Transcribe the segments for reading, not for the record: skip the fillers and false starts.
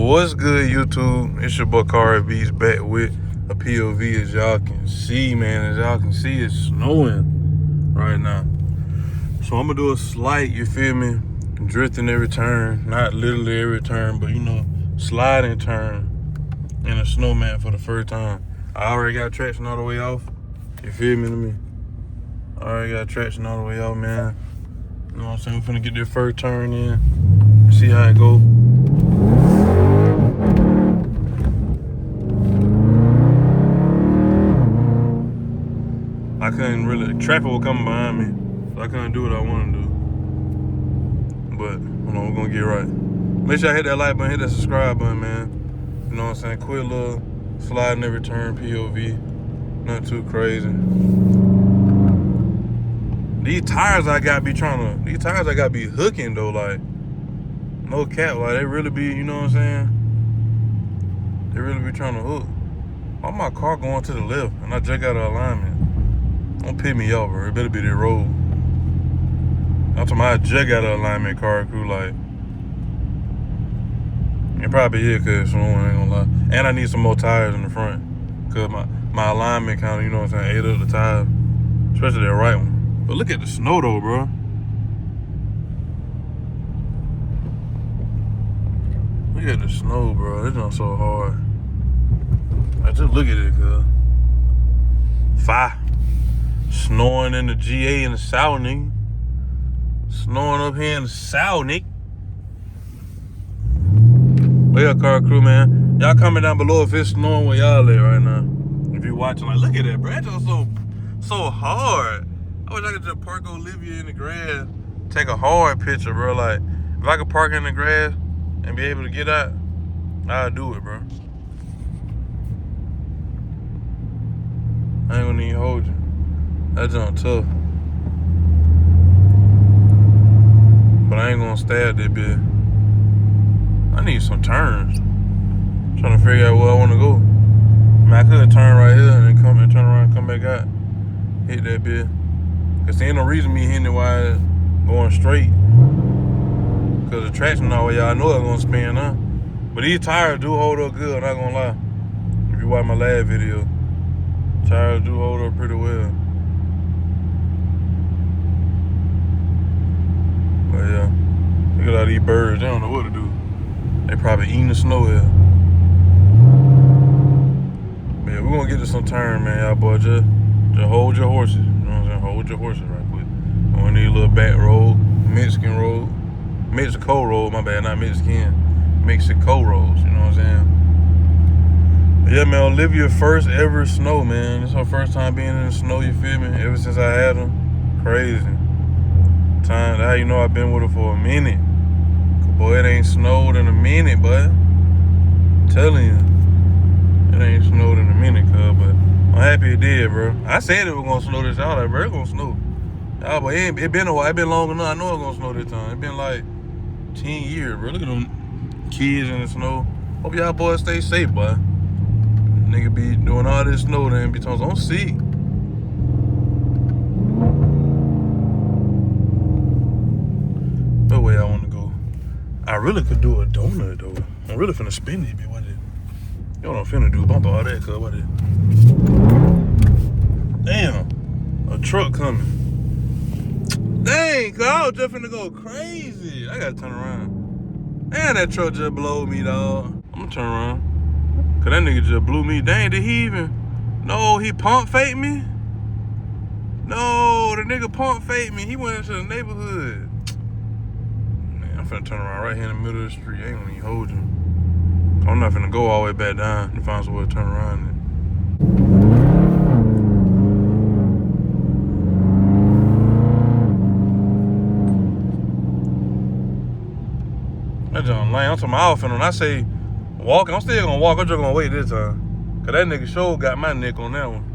What's good, YouTube? It's your boy Car Beats back with a POV. As y'all can see, man, it's snowing right now. So I'm gonna do a slight, you feel me, drifting every turn. Not literally every turn, but sliding turn in a snowman for the first time. I already got traction all the way off. You feel me to me? I already got traction all the way off, man. You know what I'm saying? We're finna get this first turn in. See how it go. I couldn't really, traffic was coming behind me, so I couldn't do what I wanted to do. But, hold on, we're gonna get right. Make sure I hit that like button, hit that subscribe button, man. You know what I'm saying? Quick little sliding every turn POV. Nothing too crazy. These tires I got be hooking though, like, no cap, like they really be, you know what I'm saying? They really be trying to hook. Why my car going to the left and I just got an alignment? Don't piss me off, bro. It better be that road. I'm talking about I just got an alignment, car crew, like. It probably is, cause someone ain't gonna lie. And I need some more tires in the front. Cause my alignment kind of, you know what I'm saying, ate up the tires. Especially that right one. But look at the snow though, bro. Look at the snow, bro. It's not so hard. I just look at it, cuz. Fire. Snowing in the GA in the South, nigga. Snowing up here in the South, nigga. But yeah, car crew, man. Y'all comment down below if it's snowing where y'all at right now. If you watching, like, look at that, bro. That's just so hard. I wish I could just park Olivia in the grass, take a hard picture, bro. Like, if I could park in the grass and be able to get out, I'd do it, bro. I ain't gonna even hold you. That junk tough. But I ain't gonna stab that bitch. I need some turns. I'm trying to figure out where I wanna go. I mean, I could turn right here and then turn around and come back out. Hit that bitch. Cause there ain't no reason me hitting it while it's going straight. Cause the traction all the way, y'all know it's gonna spin, huh? But these tires do hold up good, I'm not gonna lie. If you watch my last video, tires do hold up pretty well. But yeah, look at all these birds, they don't know what to do. They probably eating the snow here. But yeah, we're gonna get to some turn, man, y'all boy. Just hold your horses. You know what I'm saying? Hold your horses right quick. I'm gonna need a little back road, Mexican road. Mexico road, my bad, not Mexican. Mexico roads, you know what I'm saying? But yeah, man, Olivia first ever snow, man. This is her first time being in the snow, you feel me? Ever since I had them. Crazy. Time, how you know I've been with her for a minute. Boy, it ain't snowed in a minute, but I'm telling you, it ain't snowed in a minute, cuz, but I'm happy it did, bro. I said it was gonna snow this time, like, bro, it's gonna snow. Y'all, but it been a while, it been long enough, I know it's gonna snow this time. It been like 10 years, bro. Look at them kids in the snow. Hope y'all boys stay safe, boy. Nigga be doing all this snow, then be talking, don't see. No way I wanna go. I really could do a donut though. I'm really finna spin it, bitch. What it? You know what I'm finna do? Bump all that, cuz. What it? Damn, a truck coming. Dang, cuz I was just finna go crazy. I gotta turn around. Damn, that truck just blowed me, dog. I'm gonna turn around. Cuz that nigga just blew me. Dang, did he even? No, he pump faked me? No, the nigga pump faked me. He went into the neighborhood. I'm finna turn around right here in the middle of the street. I ain't gonna even hold you. I'm not finna go all the way back down and find somewhere to turn around. That John Lane, I'm talking my outfit when I say walking, I'm still gonna walk. I'm just gonna wait this time. Cause that nigga sure got my neck on that one.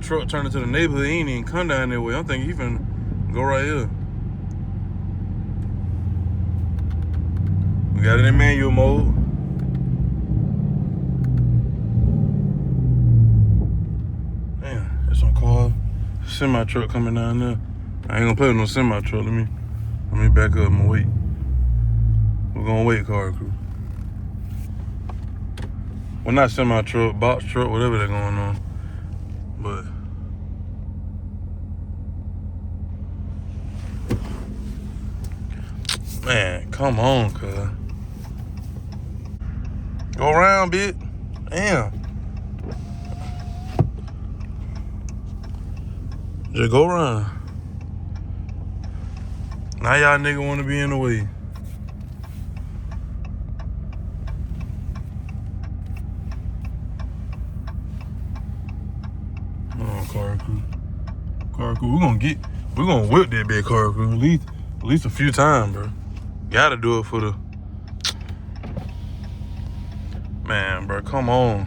Truck turned into the neighborhood. He ain't even come down that way. I'm thinking he finna go right here. We got it in manual mode. Damn, there's some car, semi truck coming down there. I ain't gonna play with no semi truck. Let me back up and wait. We're gonna wait, car crew. Well, not semi truck, box truck, whatever they're going on. But man, come on, cuz. Go around, bitch. Damn. Just go around. Now y'all nigga wanna be in the way. Hold on, car crew. Car crew, we're gonna whip that big car crew at least a few times, bro. Gotta do it for the man, bro. Come on.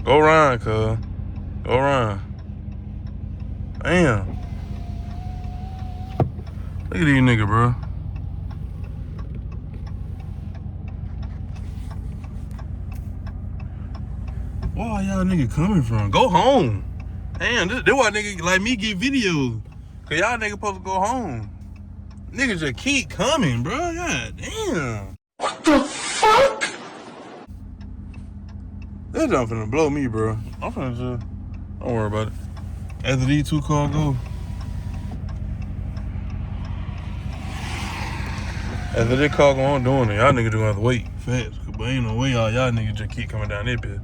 Go around, cuz. Go around. Damn. Look at these niggas, bro. Where are y'all niggas coming from? Go home. Damn, this why niggas like me get videos. Cause y'all niggas supposed to go home. Niggas just keep coming, bro. God damn. What the fuck? They're not finna blow me, bro. I'm finna just, don't worry about it. After these two cars go. After this car go on doing it, y'all niggas gonna have to wait fast. But ain't no way y'all niggas just keep coming down this bitch.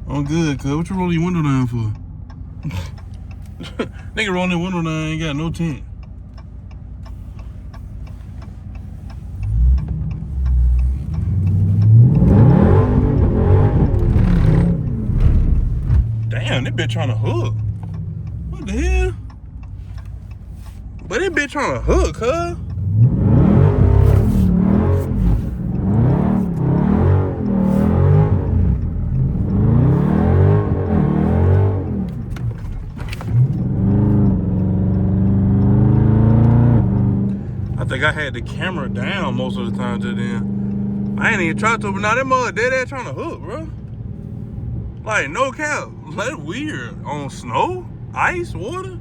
I'm good, cuz. What you rolling your window down for? Nigga rolling that window down, ain't got no tint. Damn, this bitch trying to hook. What the hell? But this bitch trying to hook, huh? I think I had the camera down most of the time just then. I ain't even tried to, but now that mother dead ass trying to hook, bro. Like, no cap. That's weird. On snow? Ice? Water?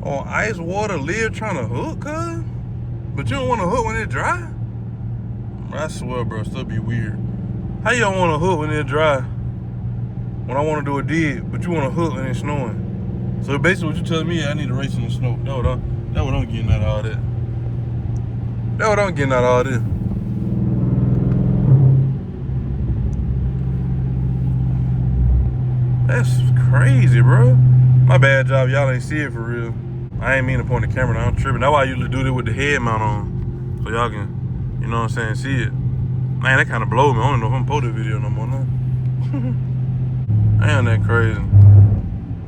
On ice, water, live trying to hook, cuz? But you don't want to hook when it's dry? I swear, bro, stuff be weird. How you don't want to hook when it's dry? When I want to do a dig, but you want to hook when it's snowing. So basically what you telling me, I need to race in the snow. That's what I'm getting out of all that. That's what I'm getting out of all this. That's crazy, bro. My bad job, y'all ain't see it for real. I ain't mean to point the camera down, I'm tripping. That's why I usually do this with the head mount on. So y'all can, you know what I'm saying, see it. Man, that kind of blows me. I don't know if I'm posting this video no more now. Damn, that crazy.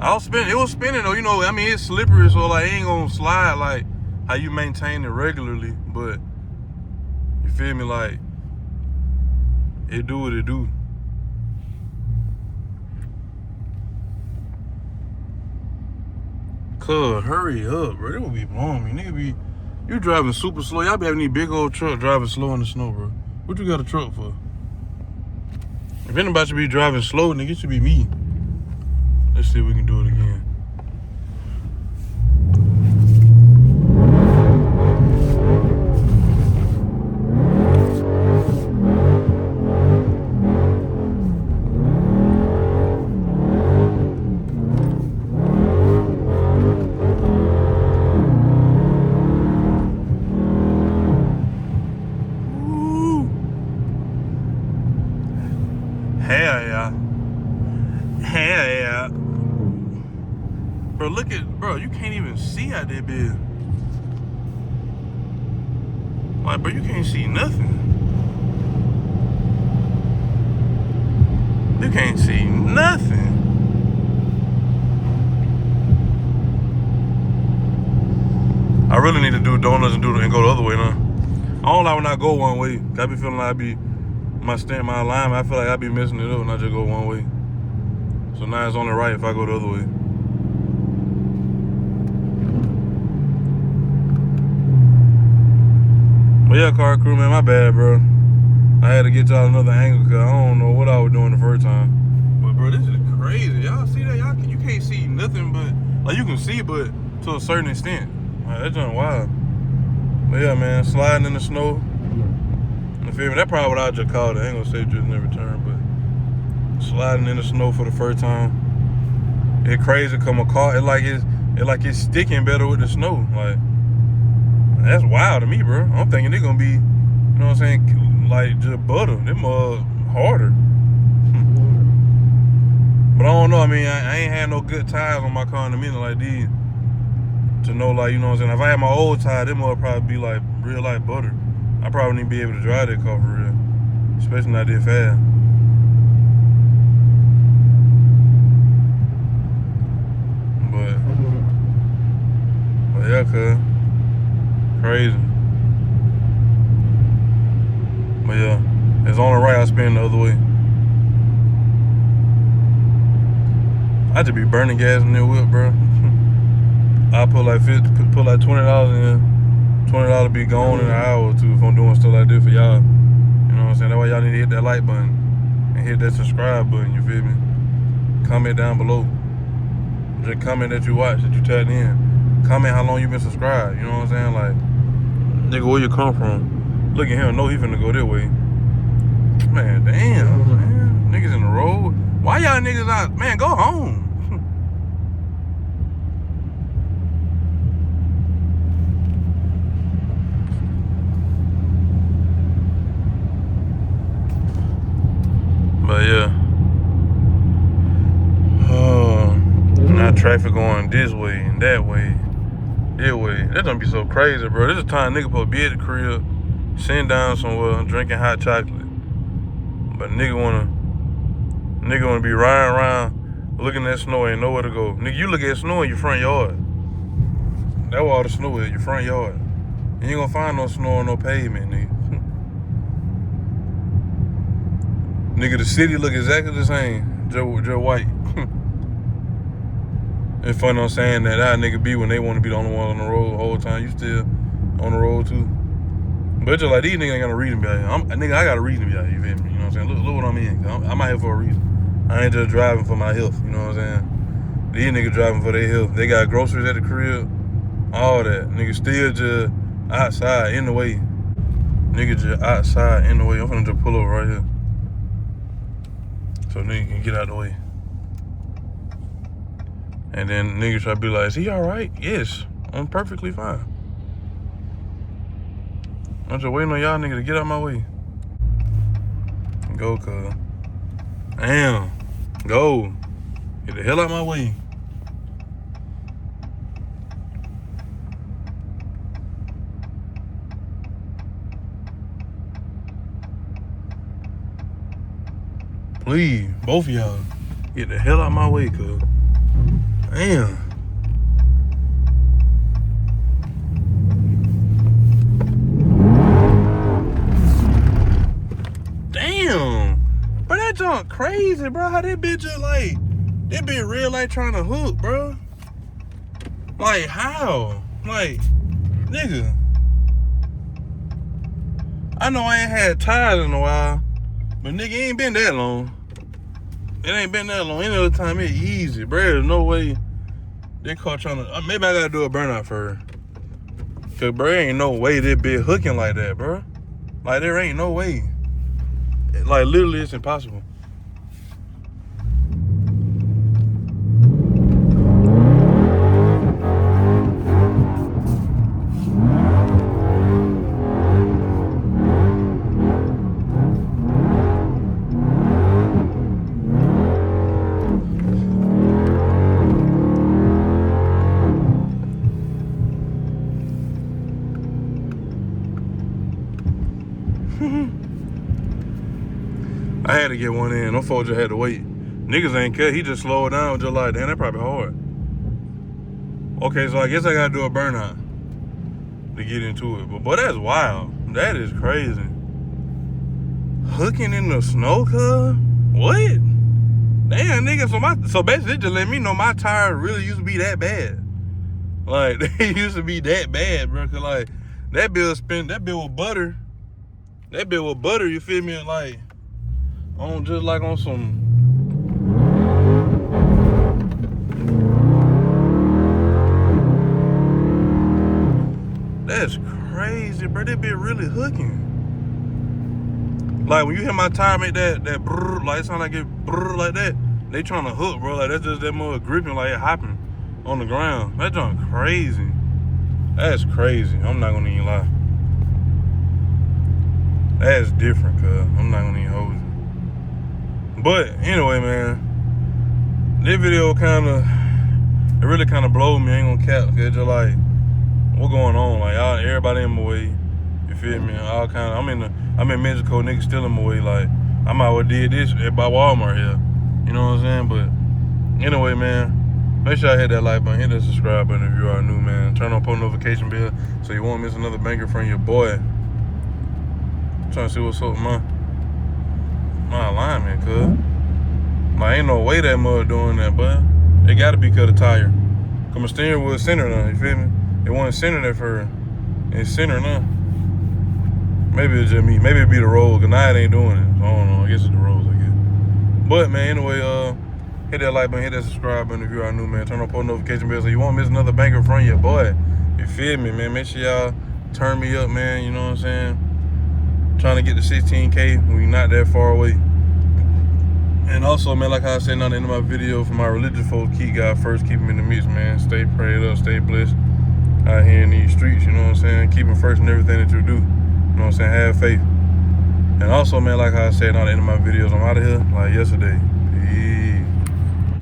It was spinning though, you know, I mean, it's slippery, so like, it ain't gonna slide like how you maintain it regularly, but you feel me, like, it do what it do. Cuz, hurry up, bro. They would be blowing me. Nigga you driving super slow. Y'all be having these big old trucks driving slow in the snow, bro. What you got a truck for? If anybody should be driving slow, nigga, it should be me. Let's see if we can do it again. Hell yeah. Bro, you can't even see out there, bitch. Like, bro, you can't see nothing. You can't see nothing. I really need to do donuts and go the other way now. I don't like when I go one way. I be feeling like my alignment, I feel like I be messing it up when I just go one way. So now it's only right if I go the other way. But yeah, car crew, man, my bad, bro. I had to get y'all another angle because I don't know what I was doing the first time. But bro, this is crazy. Y'all see that? You can't see nothing but, like, you can see, but to a certain extent. Like, that's just wild. But yeah, man, sliding in the snow. You feel me? That's probably what I just called it. I ain't gonna say just never turn, but sliding in the snow for the first time. It crazy come a car. It like it's sticking better with the snow. Like that's wild to me, bro. I'm thinking they're gonna be, you know what I'm saying, like just butter. Them harder. But I don't know. I mean, I ain't had no good tires on my car in a minute like these to know, like, you know what I'm saying. If I had my old tire, them would probably be like real like butter. I probably wouldn't be able to drive that car for real, especially not that fast. But yeah, cuz crazy. But yeah, it's on the right. I spin the other way. I just be burning gas in that whip, bro. I put like $20 in. $20 be gone in an hour or two if I'm doing stuff like this for y'all. You know what I'm saying? That's why y'all need to hit that like button and hit that subscribe button. You feel me? Comment down below. Just comment that you watch, that you tapped in. Comment how long you been subscribed. You know what I'm saying? Like, nigga, where you come from? Look at him. Know he finna go that way. Man, damn, man. Niggas in the road. Why y'all niggas out? Man, go home. But yeah. Now traffic going this way and that way. That way. That's gonna be so crazy, bro. This is time nigga supposed to be at the crib, sitting down somewhere, drinking hot chocolate. But nigga wanna be riding around looking at snow, ain't nowhere to go. Nigga, you look at snow in your front yard. That's where all the snow is, your front yard. You ain't gonna find no snow on no pavement, nigga. Nigga, the city look exactly the same. Joe white. It's funny I'm saying that how nigga be when they want to be the only one on the road the whole time. You still on the road too. But just like these niggas ain't got a reason to be out here. Nigga, I got a reason to be out here, you feel me? You know what I'm saying? Look what I'm in. I'm out here for a reason. I ain't just driving for my health, you know what I'm saying? These niggas driving for their health. They got groceries at the crib, all that. Nigga still just outside in the way. Nigga just outside in the way. I'm finna just pull over right here, so nigga can get out the way. And then niggas try to be like, is he alright? Yes, I'm perfectly fine. I'm just waiting on y'all niggas to get out my way. Go, cuz. Damn. Go. Get the hell out my way. Please, both of y'all, get the hell out my way, cuz. Damn. Damn. Bro, that junk crazy, bro. How that bitch just like, that bitch real like trying to hook, bro. Like, how? Like, nigga. I know I ain't had tires in a while, but nigga, it ain't been that long. It ain't been that long. Any other time, it's easy, bro. There's no way they caught trying to. Maybe I gotta do a burnout first. Cause, bro, ain't no way this bitch hooking like that, bro. Like, there ain't no way. Like, literally, it's impossible. I had to get one in. Them folks just had to wait. Niggas ain't care. He just slowed down, just like, damn, that probably hard. Okay, so I guess I gotta do a burnout to get into it. But boy, that's wild. That is crazy. Hooking in the snow, cuz? What? Damn, nigga. So basically, it just let me know my tires really used to be that bad. Like, they used to be that bad, bro. Cause like that bill was butter. That bill was butter. You feel me? Like, on just like on some. That's crazy. shit, bro, that bitch really hooking. Like when you hear my tire make that brrr, like it sound like it brrr like that, they trying to hook, bro. Like that's just that mother gripping, like it hopping on the ground. That joint crazy. That's crazy. I'm not gonna even lie. That's different, cuz. I'm not gonna even hold you. But anyway, man, this video it really kind of blowed me. I ain't gonna cap, cause it's just like, what going on? Like everybody in my way. You feel me? All kind of. I'm in Mexico, niggas still in my way. Like I might well did this by Walmart here. You know what I'm saying? But anyway, man, make sure I hit that like button, hit that subscribe button if you are new, man. Turn on post notification bell so you won't miss another banker from your boy. Trying to see what's up with my alignment, cuz. Like, ain't no way that mud doing that, but it gotta be cut a tire. Cause my steering wheel center now, you feel me? It wasn't centered at first. It's center now. Maybe it's just me. Maybe it be the road, cause now it ain't doing it. So I don't know. I guess it's the roads, I guess. But man, anyway, hit that like button, hit that subscribe button if you are new, man. Turn on post notification bell so you won't miss another banker from your boy. You feel me, man? Make sure y'all turn me up, man. You know what I'm saying? Trying to get to 16K. We not that far away. And also, man, like I said at the end of my video, for my religious folks, keep God first, keep him in the midst, man. Stay prayed up, stay blessed out here in these streets, you know what I'm saying? Keep him first in everything that you do. You know what I'm saying? Have faith. And also, man, like I said at the end of my videos, I'm out of here like yesterday.